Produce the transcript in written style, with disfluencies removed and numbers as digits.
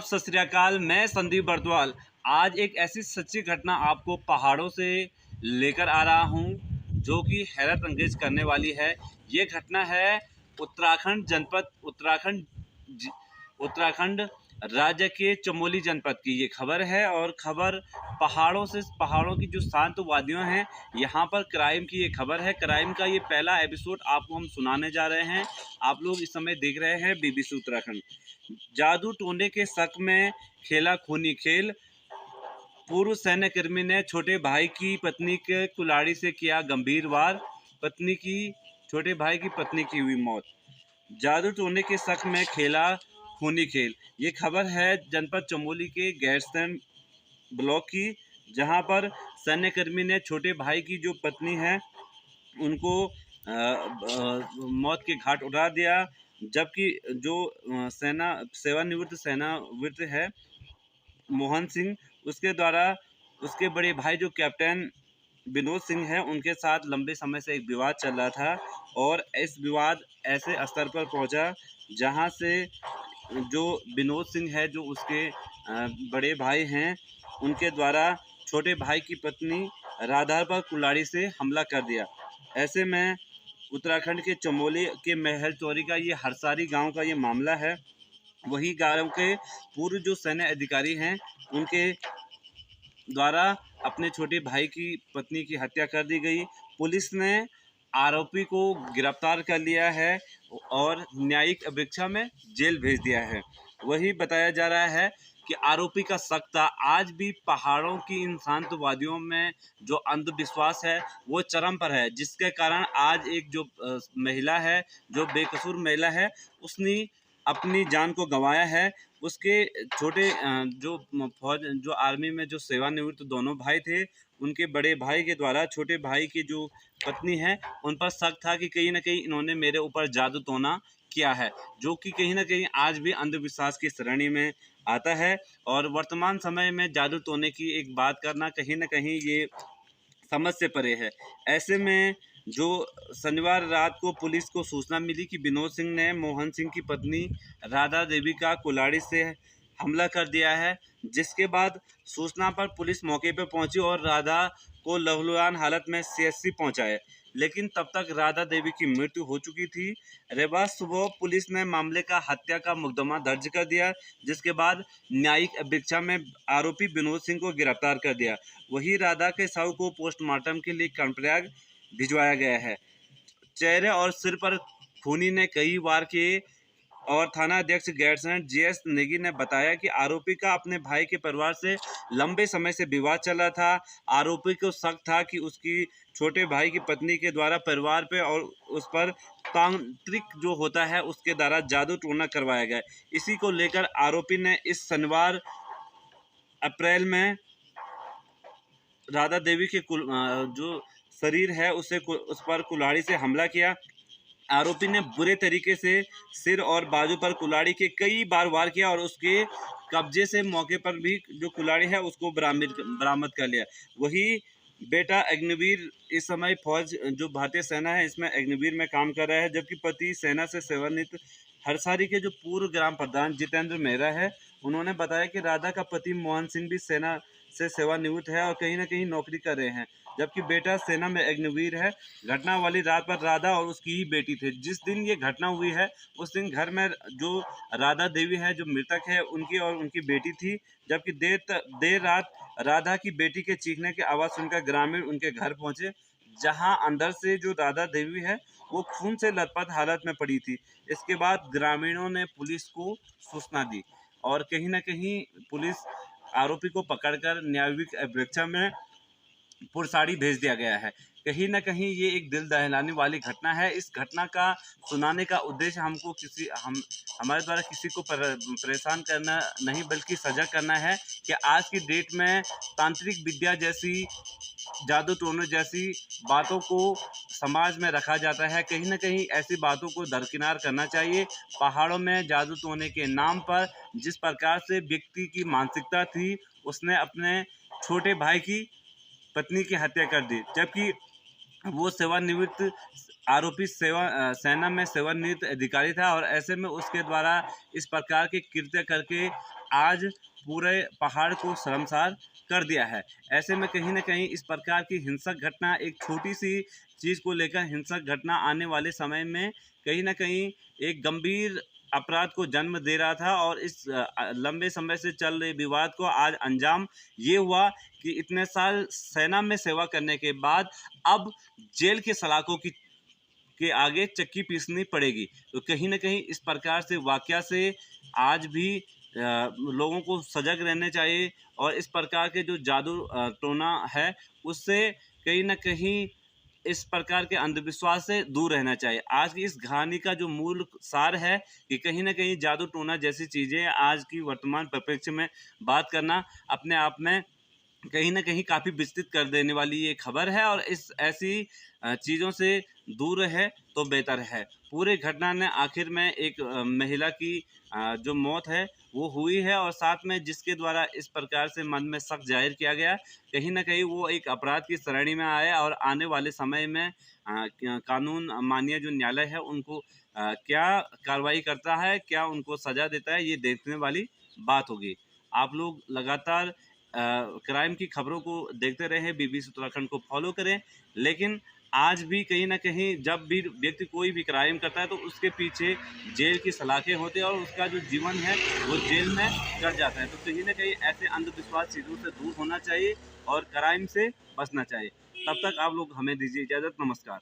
सत श्री अकाल। मैं संदीप बर्दवाल आज एक ऐसी सच्ची घटना आपको पहाड़ों से लेकर आ रहा हूं जो कि हैरत अंगेज करने वाली है। ये घटना है उत्तराखंड जनपद उत्तराखंड राज्य के चमोली जनपद की ये खबर है। और खबर पहाड़ों की जो शांत वादियाँ हैं, यहाँ पर क्राइम की ये खबर है। क्राइम का ये पहला एपिसोड आपको हम सुनाने जा रहे हैं। आप लोग इस समय देख रहे हैं BBC उत्तराखंड। जादू टोने के शक में खेला खूनी खेल। पूर्व सैन्यकर्मी ने छोटे भाई की पत्नी के कुल्हाड़ी से किया गंभीर वार। छोटे भाई की पत्नी की हुई मौत। जादू टोने के शक में खेला खूनी खेल। ये खबर है जनपद चमोली के गैरसैंण ब्लॉक की, जहां पर सैन्यकर्मी ने छोटे भाई की जो पत्नी है उनको मौत के घाट उतार दिया। जबकि जो सेवानिवृत्त सेनावृत्त है मोहन सिंह, उसके द्वारा उसके बड़े भाई जो कैप्टन विनोद सिंह है उनके साथ लंबे समय से एक विवाद चल रहा था। और इस विवाद ऐसे स्तर पर पहुंचा जहां से जो विनोद सिंह है, जो उसके बड़े भाई हैं, उनके द्वारा छोटे भाई की पत्नी राधा पर कुल्हाड़ी से हमला कर दिया। ऐसे में उत्तराखंड के चमोली के महल चौरी का ये हरसारी गांव का ये मामला है। वही गांव के पूर्व जो सैन्य अधिकारी हैं उनके द्वारा अपने छोटे भाई की पत्नी की हत्या कर दी गई। पुलिस ने आरोपी को गिरफ्तार कर लिया है और न्यायिक अपेक्षा में जेल भेज दिया है। वही बताया जा रहा है कि आरोपी का शक था। आज भी पहाड़ों की इन शांत वादियों में जो अंधविश्वास है वो चरम पर है, जिसके कारण आज एक जो महिला है, जो बेकसूर महिला है, उसने अपनी जान को गंवाया है। उसके छोटे जो फौज जो आर्मी में जो सेवानिवृत्त दोनों भाई थे, उनके बड़े भाई के द्वारा छोटे भाई की जो पत्नी है उन पर शक था कि कहीं ना कहीं इन्होंने मेरे ऊपर जादू टोना किया है, जो कि कहीं ना कहीं आज भी अंधविश्वास की श्रेणी में आता है। और वर्तमान समय में जादू टोने की एक बात करना कहीं ना कहीं ये समझ से परे है। ऐसे में जो शनिवार रात को पुलिस को सूचना मिली कि विनोद सिंह ने मोहन सिंह की पत्नी राधा देवी का कुल्हाड़ी से हमला कर दिया है, जिसके बाद सूचना पर पुलिस मौके पर पहुंची और राधा को लहूलुहान हालत में CHC पहुंचाए। लेकिन तब तक राधा देवी की मृत्यु हो चुकी थी। रविवार सुबह पुलिस ने मामले का हत्या का मुकदमा दर्ज कर दिया, जिसके बाद न्यायिक अपेक्षा में आरोपी विनोद सिंह को गिरफ्तार कर दिया। वही राधा के शव को पोस्टमार्टम के लिए कर्णप्रयाग भिजवाया गया है। चेहरे और सिर पर खूनी ने कई वार किए। और थाना अध्यक्ष गैरसैंण GS नेगी ने बताया कि आरोपी का अपने भाई के परिवार से लंबे समय से विवाद चल रहा था। आरोपी को शक था कि उसकी छोटे भाई की पत्नी के द्वारा परिवार पे और उस पर तांत्रिक जो होता है उसके द्वारा जादू टोना करवाया गया। इसी को लेकर आरोपी ने इस शनिवार अप्रैल में राधा देवी के जो शरीर है उस पर कुल्हाड़ी से हमला किया। आरोपी ने बुरे तरीके से सिर और बाजू पर कुल्हाड़ी के कई बार वार किया और उसके कब्जे से मौके पर भी जो कुल्हाड़ी है उसको बरामद कर लिया। वही बेटा अग्निवीर इस समय फौज जो भारतीय सेना है इसमें अग्निवीर में काम कर रहा है, जबकि पति सेना से सेवानिवृत्त हरसारी के जो पूर्व ग्राम प्रधान जितेंद्र मेहरा है, उन्होंने बताया कि राधा का पति मोहन सिंह भी सेना से सेवानिवृत्त है और कहीं ना कहीं नौकरी कर रहे हैं, जबकि बेटा सेना में अग्निवीर है। घटना वाली रात पर राधा और उसकी ही बेटी थे। जिस दिन ये घटना हुई है उस दिन घर में जो राधा देवी है, जो मृतक है, उनकी और उनकी बेटी थी। जबकि देर रात राधा की बेटी के चीखने की आवाज़ सुनकर ग्रामीण उनके घर पहुंचे, जहां अंदर से जो राधा देवी है वो खून से लथपथ हालत में पड़ी थी। इसके बाद ग्रामीणों ने पुलिस को सूचना दी और कहीं ना कहीं पुलिस आरोपी को पकड़कर न्यायिक अपेक्षा में पुरसाड़ी भेज दिया गया है। कहीं ना कहीं ये एक दिल दहलाने वाली घटना है। इस घटना का सुनाने का उद्देश्य हमारे द्वारा किसी को परेशान करना नहीं, बल्कि सजग करना है कि आज की डेट में तांत्रिक विद्या जैसी, जादू टोने जैसी बातों को समाज में रखा जाता है। कहीं ना कहीं ऐसी बातों को दरकिनार करना चाहिए। पहाड़ों में जादू टोने के नाम पर जिस प्रकार से व्यक्ति की मानसिकता थी, उसने अपने छोटे भाई की पत्नी की हत्या कर दी, जबकि वो सेवानिवृत्त आरोपी सेना में सेवानिवृत्त अधिकारी था। और ऐसे में उसके द्वारा इस प्रकार के कृत्य करके आज पूरे पहाड़ को शर्मसार कर दिया है। ऐसे में कहीं न कहीं इस प्रकार की हिंसक घटना, एक छोटी-सी चीज़ को लेकर हिंसक घटना आने वाले समय में कहीं न कहीं एक गंभीर अपराध को जन्म दे रहा था, और इस लंबे समय से चल रहे विवाद को आज अंजाम ये हुआ कि इतने साल सेना में सेवा करने के बाद अब जेल के सलाखों के आगे चक्की पीसनी पड़ेगी। तो कहीं न कहीं इस प्रकार से वाक़या से आज भी लोगों को सजग रहना चाहिए, और इस प्रकार के जो जादू टोना है, उससे कहीं न कहीं इस प्रकार के अंधविश्वास से दूर रहना चाहिए। आज की इस कहानी का जो मूल सार है कि कहीं न कहीं जादू टोना जैसी चीज़ें आज की वर्तमान परिप्रेक्ष्य में बात करना अपने आप में कहीं न कहीं काफ़ी विस्तृत कर देने वाली ये खबर है, और इस ऐसी चीज़ों से दूर रहे तो बेहतर है। पूरी घटना ने आखिर में एक महिला की जो मौत है वो हुई है, और साथ में जिसके द्वारा इस प्रकार से मन में शक ज़ाहिर किया गया, कहीं न कहीं वो एक अपराध की श्रेणी में आया, और आने वाले समय में कानून माननीय जो न्यायालय है उनको क्या कार्रवाई करता है, क्या उनको सज़ा देता है, ये देखने वाली बात होगी। आप लोग लगातार क्राइम की खबरों को देखते रहें, बीबीसी उत्तराखंड को फॉलो करें। लेकिन आज भी कहीं न कहीं जब भी व्यक्ति कोई भी क्राइम करता है तो उसके पीछे जेल की सलाखें होती हैं, और उसका जो जीवन है वो जेल में कट जाता है। तो कहीं न कहीं ऐसे अंधविश्वास चीज़ों से दूर होना चाहिए और क्राइम से बचना चाहिए। तब तक आप लोग हमें दीजिए इजाज़त। नमस्कार।